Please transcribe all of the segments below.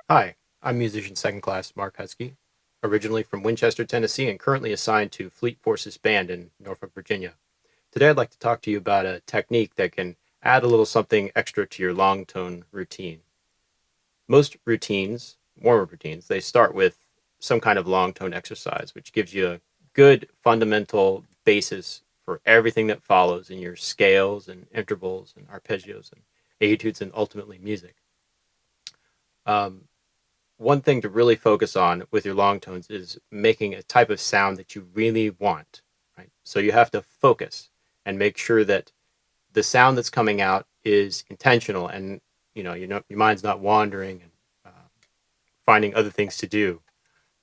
Hi, I'm musician second class Mark Huskey, originally from Winchester, Tennessee, and currently assigned to Fleet Forces Band in Norfolk, Virginia. Today I'd like to talk to you about a technique that can add a little something extra to your long tone routine. Most routines, warm-up routines, they start with some kind of long tone exercise, which gives you a good fundamental basis for everything that follows in your scales and intervals and arpeggios and etudes and ultimately music. Um, One thing to really focus on with your long tones is making a type of sound that you really want, right? So you have to focus and make sure that the sound that's coming out is intentional, and your mind's not wandering and finding other things to do,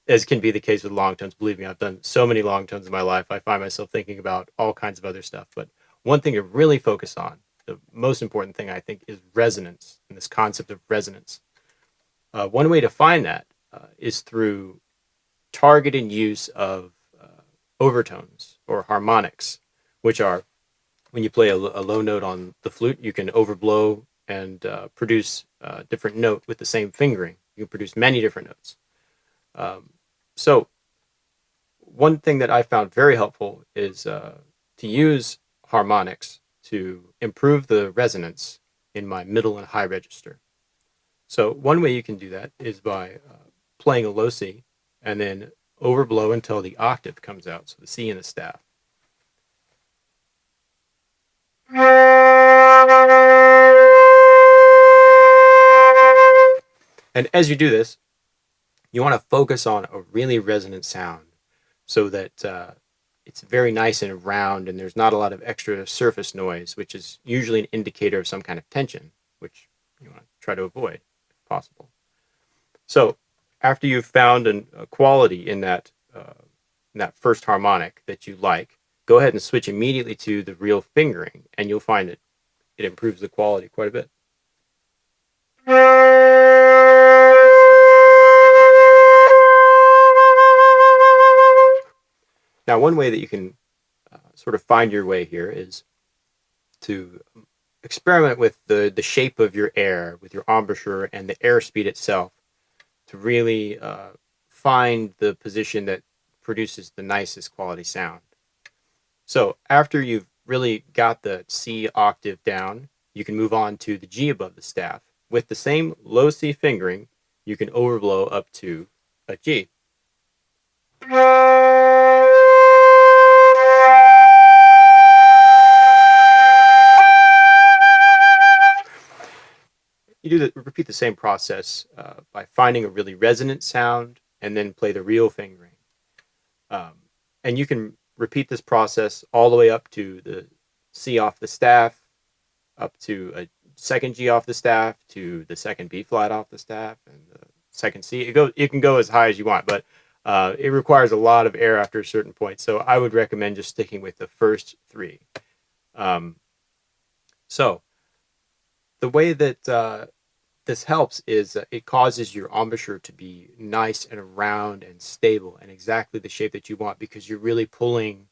as can be the case with long tones. Believe me, I've done so many long tones in my life. I find myself thinking about all kinds of other stuff. But one thing to really focus on, the most important thing I think, is resonance and this concept of resonance. One way to find that is through targeted use of overtones or harmonics, which are when you play a low note on the flute, you can overblow and produce a different note with the same fingering. You can produce many different notes. Um, so, one thing that I found very helpful is to use harmonics to improve the resonance in my middle and high register. So one way you can do that is by playing a low C and then overblow until the octave comes out, so the C in the staff. And as you do this, you want to focus on a really resonant sound so that it's very nice and round and there's not a lot of extra surface noise, which is usually an indicator of some kind of tension, which you want to try to avoid if possible. So after you've found a quality in that first harmonic that you like, go ahead and switch immediately to the real fingering, and you'll find that it improves the quality quite a bit. Now, one way that you can sort of find your way here is to experiment with the shape of your air, with your embouchure and the airspeed itself, to really find the position that produces the nicest quality sound. So after you've really got the C octave down, you can move on to the G above the staff. With the same low C fingering, you can overblow up to a G. Repeat the same process by finding a really resonant sound and then play the real fingering. Um, and you can repeat this process all the way up to the C off the staff, up to a second G off the staff, to the second B flat off the staff, and the second C. It can go as high as you want, but it requires a lot of air after a certain point. So I would recommend just sticking with the first three. Um, so the way that this helps is it causes your embouchure to be nice and round and stable and exactly the shape that you want, because you're really pulling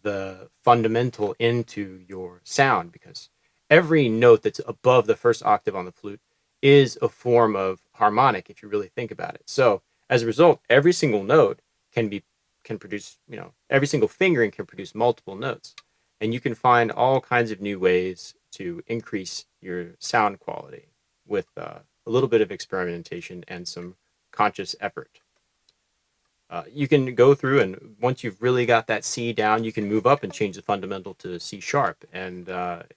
the fundamental into your sound, because every note that's above the first octave on the flute is a form of harmonic if you really think about it. So as a result, every single note can produce, every single fingering can produce multiple notes, and you can find all kinds of new ways to increase your sound quality with a little bit of experimentation and some conscious effort. You can go through, and once you've really got that C down, you can move up and change the fundamental to C sharp and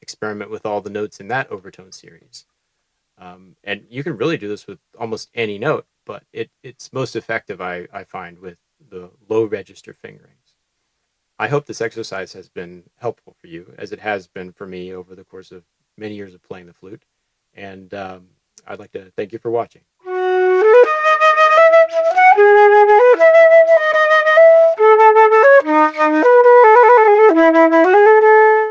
experiment with all the notes in that overtone series. And you can really do this with almost any note, but it's most effective, I find, with the low register fingerings. I hope this exercise has been helpful for you, as it has been for me over the course of many years of playing the flute. And I'd like to thank you for watching.